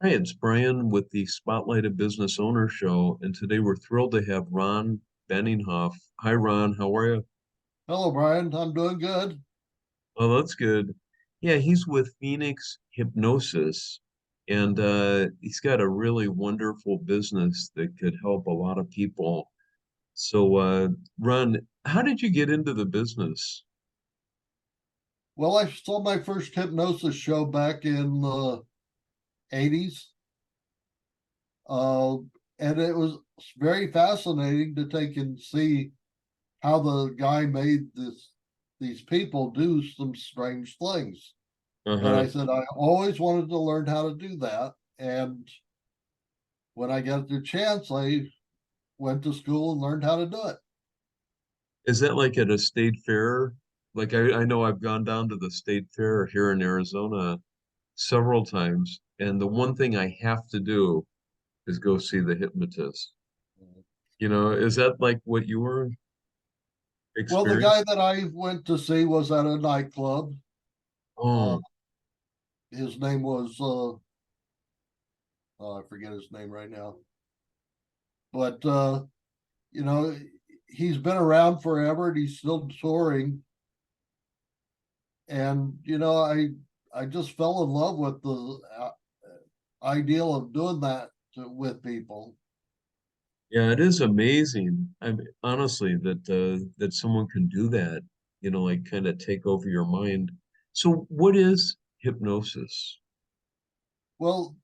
Hi, it's Brian with the Spotlight of Business Owner Show, and today we're thrilled to have Ron Benninghoff. Hi, Ron. How are you? Hello, Brian. I'm doing good. Oh, that's good. Yeah, he's with Phoenix Hypnosis, and he's got a really wonderful business that could help a lot of people. So, Ron, how did you get into the business? Well, I saw my first hypnosis show back in the 80s. Uh, and it was very fascinating to take and see how the guy made these people do some strange things. And Uh-huh. I said, I always wanted to learn how to do that. And when I got the chance, I went to school and learned how to do it. Is that like at a state fair? Like I know I've gone down to the state fair here in Arizona several times, and the one thing I have to do is go see the hypnotist. Is that like what you were Well, the guy experiencing? that I went to see was at a nightclub. Uh, Oh, his name was oh, I forget his name right now. But you know, he's been around forever and he's still touring. And I just fell in love with the ideal of doing that with people. yeah, it is amazing. I mean, honestly, that someone can do that, like kind of take over your mind. So what is hypnosis? Well,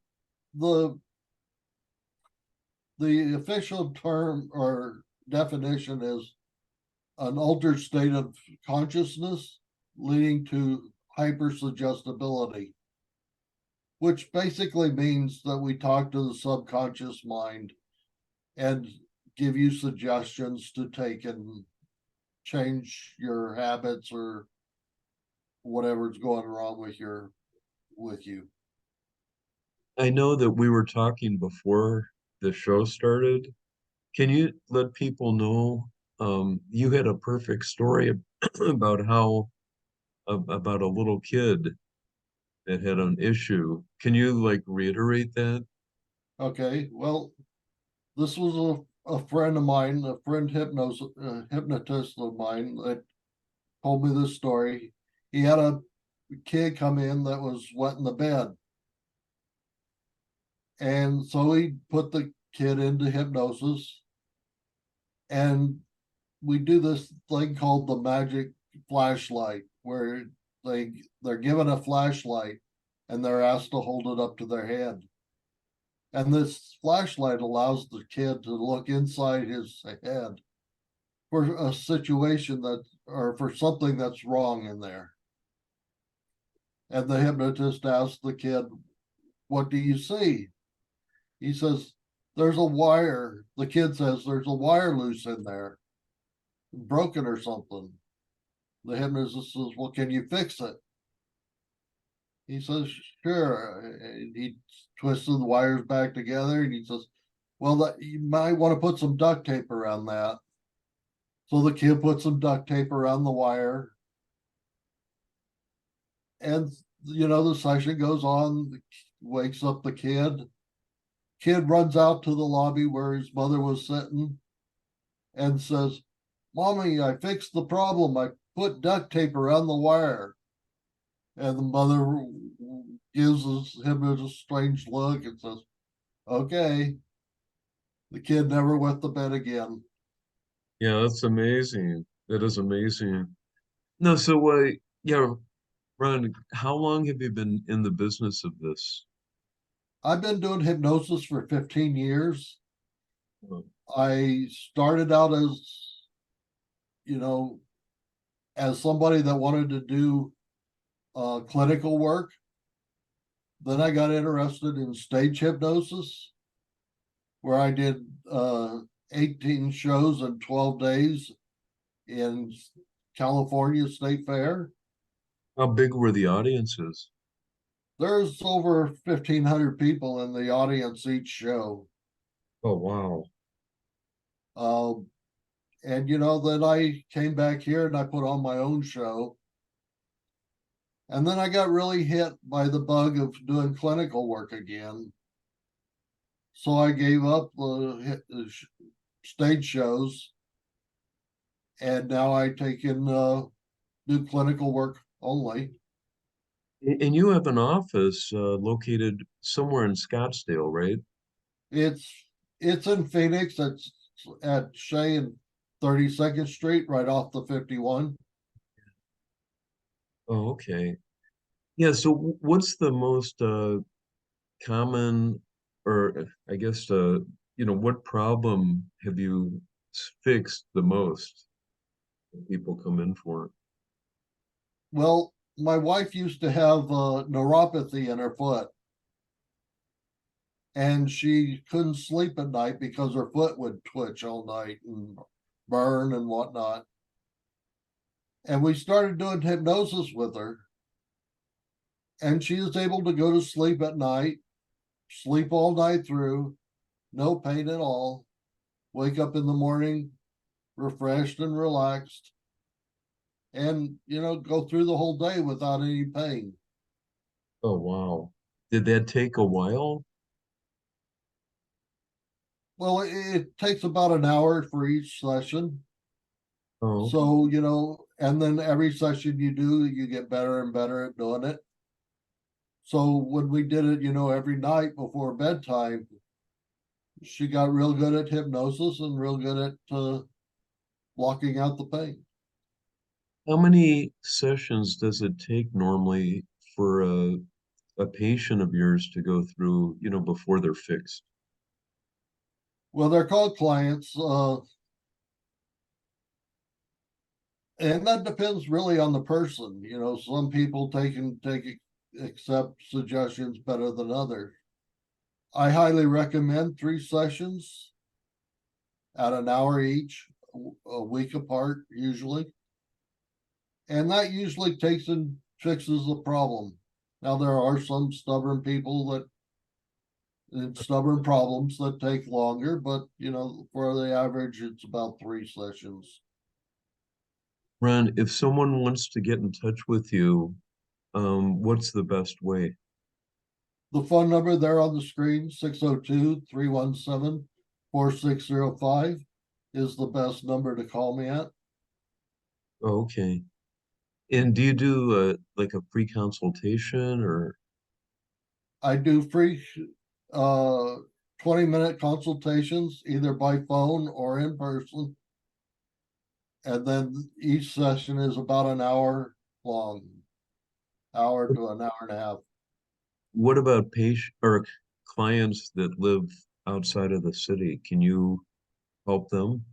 the the official term or definition is an altered state of consciousness leading to hypersuggestibility, which basically means that we talk to the subconscious mind and give you suggestions to take and change your habits or whatever's going wrong with you. I know that we were talking before the show started. Can you let people know you had a perfect story about how about a little kid that had an issue. Can you like reiterate that? Okay, well, this was a friend of mine, a hypnotist of mine that told me this story. He had a kid come in that was wet in the bed. And so he put the kid into hypnosis. And we do this thing called the magic flashlight, where they're given a flashlight and they're asked to hold it up to their head. And this flashlight allows the kid to look inside his head for a situation that or for something that's wrong in there. And the hypnotist asks the kid, "What do you see?" He says, "There's a wire." The kid says, "There's a wire loose in there, broken or something." The hypnotist says, "Well, can you fix it?" He says, "Sure." And he twisted the wires back together and he says, "Well, you might want to put some duct tape around that." So the kid puts some duct tape around the wire. And, the session goes on, wakes up the kid. Kid runs out to the lobby where his mother was sitting and says, "Mommy, I fixed the problem. I put duct tape around the wire." And the mother gives him a strange look and says, "Okay." The kid never wet the bed again. Yeah, that's amazing. That is amazing. No, so yeah, Ron, how long have you been in the business of this? I've been doing hypnosis for 15 years. Uh, I started out you know, as somebody that wanted to do clinical work. Then I got interested in stage hypnosis, where I did 18 shows in 12 days in California State Fair. How big were the audiences? There's over 1,500 people in the audience each show. Oh, wow. Um, and then I came back here and I put on my own show. And then I got really hit by the bug of doing clinical work again. So I gave up the stage shows, and now I take in do clinical work only. And you have an office located somewhere in Scottsdale, right? It's it's in Phoenix. It's at Shea and 32nd Street, right off the 51. Oh, okay. Yeah, so what's the most common, or I guess, what problem have you fixed the most that people come in for? Well, my wife used to have neuropathy in her foot, and she couldn't sleep at night because her foot would twitch all night and burn and whatnot. And we started doing hypnosis with her, and she is able to go to sleep at night, sleep all night through, no pain at all, wake up in the morning refreshed and relaxed, and go through the whole day without any pain. Oh, wow. Did that take a while? Well, it takes about an hour for each session. Oh, okay. So, and then every session you do, you get better and better at doing it. So when we did it, every night before bedtime, she got real good at hypnosis and real good at blocking out the pain. How many sessions does it take normally for a patient of yours to go through, before they're fixed? Well, they're called clients, and that depends really on the person. Some people take accept suggestions better than others. I highly recommend 3 sessions at an hour each, a week apart, usually. And that usually takes and fixes the problem. Now, there are some stubborn people and stubborn problems that take longer, but for the average, it's about 3 sessions. Ron, if someone wants to get in touch with you, what's the best way? The phone number there on the screen, 602-317-4605, is the best number to call me at. Oh, okay. And do you do like a pre-consultation or? I do free uh 20-minute consultations either by phone or in person. And then each session is about an hour long, hour to an hour and a half. What about patient or clients that live outside of the city? Can you help them?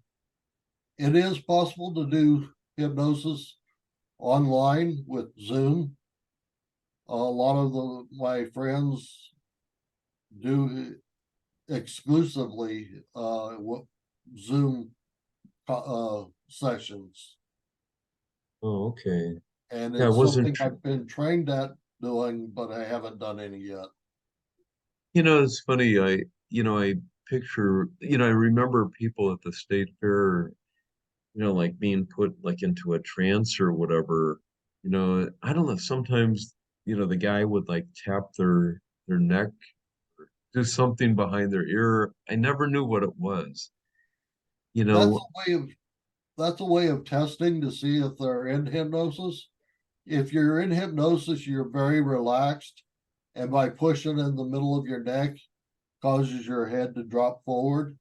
It is possible to do hypnosis online with Zoom. A lot of my friends do exclusively Zoom sessions, Oh, okay. and Yeah, I it's wasn't something I've been trained at doing, but I haven't done any yet. it's funny. I picture, I remember people at the state fair, like being put like into a trance or whatever. I don't know. Sometimes, the guy would like tap their neck, do something behind their ear. I never knew what it was. You That's know, a way of that's a way of testing to see if they're in hypnosis. If you're in hypnosis, you're very relaxed, and by pushing in the middle of your neck causes your head to drop forward.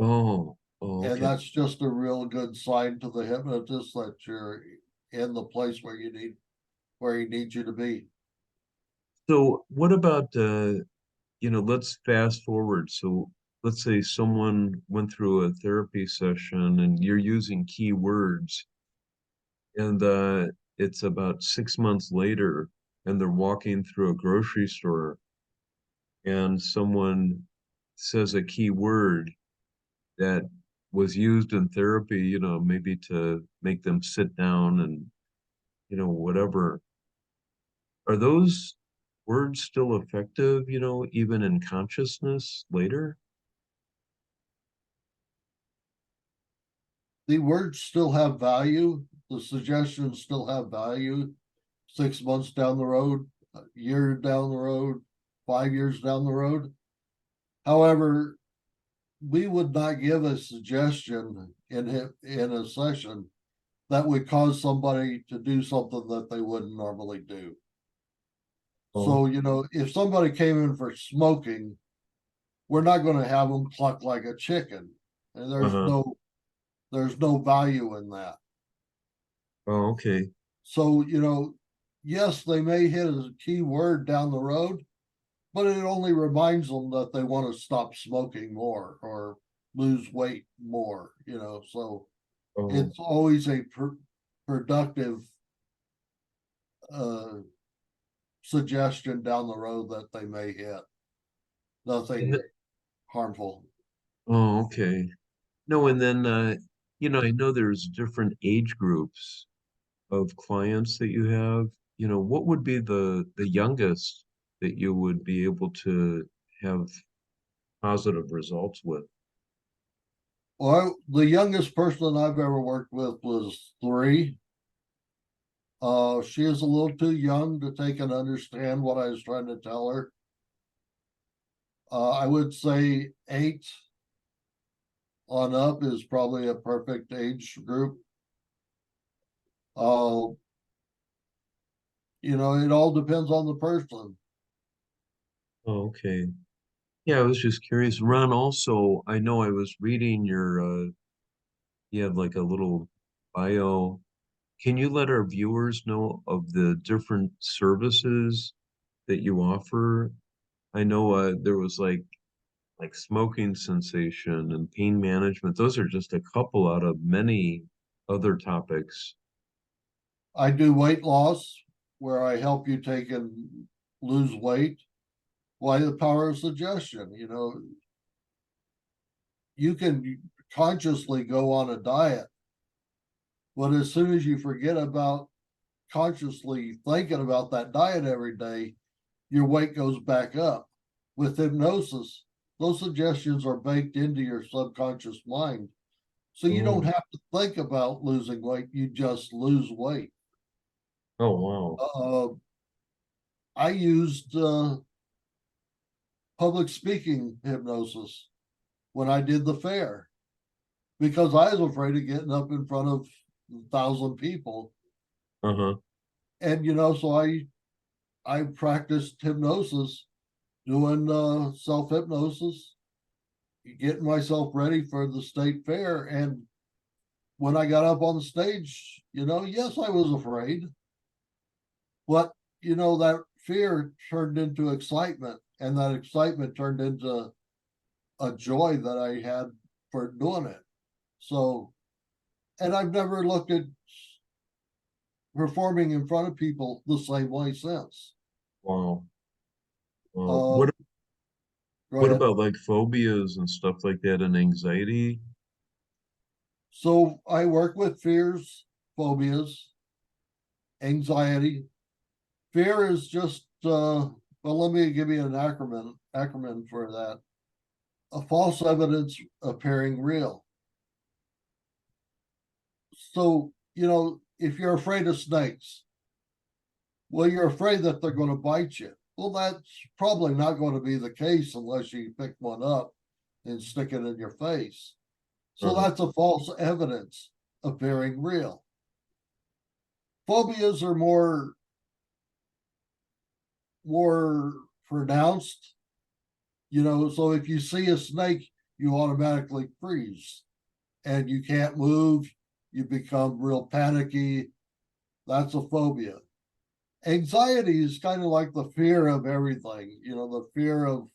oh, And okay. that's just a real good sign to the hypnotist that you're in the place where he needs you to be. So what about let's fast forward. So let's say someone went through a therapy session and you're using key words and it's about 6 months later and they're walking through a grocery store and someone says a key word that was used in therapy, maybe to make them sit down and, whatever. Are those words still effective, even in consciousness later? The words still have value. The suggestions still have value. 6 months down the road, a year down the road, 5 years down the road. However, we would not give a suggestion in a session that would cause somebody to do something that they wouldn't normally do. Oh, So, if somebody came in for smoking, we're not going to have them cluck like a chicken. And uh-huh. there's no value in that. Oh, okay. So, yes, they may hit a key word down the road, but it only reminds them that they want to stop smoking more or lose weight more, so Oh, it's always a productive uh, suggestion down the road that they may hit. and Nothing harmful. oh, okay. No, and then I know there's different age groups of clients that you have. What would be the youngest that you would be able to have positive results with? Well, the youngest person I've ever worked with was 3. She is a little too young to take and understand what I was trying to tell her. I would say 8 on up is probably a perfect age group. Uh, it all depends on the person. Oh, okay. Yeah, I was just curious. Ron, also, I know I was reading you have like a little bio. Can you let our viewers know of the different services that you offer? I know there was like smoking cessation and pain management. Those are just a couple out of many other topics. I do weight loss where I help you take and lose weight. Why the power of suggestion? You can consciously go on a diet, but as soon as you forget about consciously thinking about that diet every day, your weight goes back up. With hypnosis, those suggestions are baked into your subconscious mind. So you don't Oh, have to think about losing weight, you just lose weight. oh wow. Uh, I used public speaking hypnosis when I did the fair because I was afraid of getting up in front of 1,000 people. Uh-huh. And, so I practiced hypnosis, doing self hypnosis, getting myself ready for the state fair. And when I got up on the stage, yes, I was afraid, but that fear turned into excitement, and that excitement turned into a joy that I had for doing it. So, and I've never looked at performing in front of people the same way since. Wow. Uh, What Go what ahead. about like phobias and stuff like that and anxiety? So I work with fears, phobias, anxiety. Fear is just well, let me give you an acronym for that. A false evidence appearing real. So, if you're afraid of snakes, well, you're afraid that they're going to bite you. Well, that's probably not going to be the case unless you pick one up and stick it in your face. So Uh-huh. that's a false evidence appearing real. Phobias are more pronounced, so if you see a snake, you automatically freeze and you can't move, you become real panicky. That's a phobia. Anxiety is kind of like the fear of everything, the fear of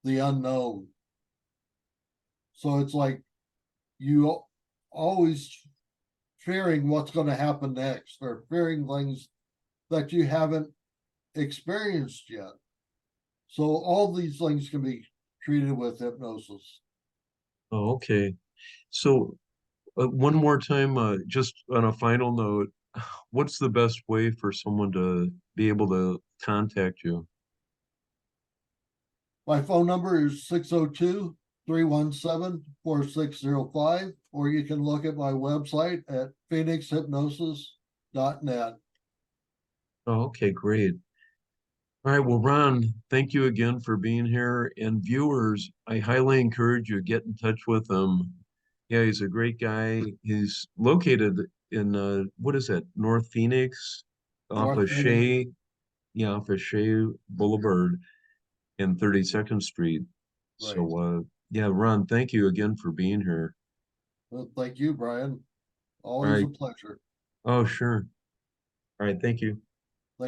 the unknown. So it's like you always fearing what's going to happen next or fearing things that you haven't experienced yet. So all these things can be treated with hypnosis. Oh, okay. So one more time, just on a final note, what's the best way for someone to be able to contact you? My phone number is 602-317-4605, or you can look at my website at phoenixhypnosis.net. Oh, okay, great. All right, well, Ron, thank you again for being here. And viewers, I highly encourage you to get in touch with him. Yeah, he's a great guy. He's located in what is that, North Phoenix, off North of Phoenix, Shea, yeah, off of Shea Boulevard and 32nd Street. right. So yeah, Ron, thank you again for being here. Well, thank you, Brian. All Always a right. pleasure. Oh, sure. All right, thank you.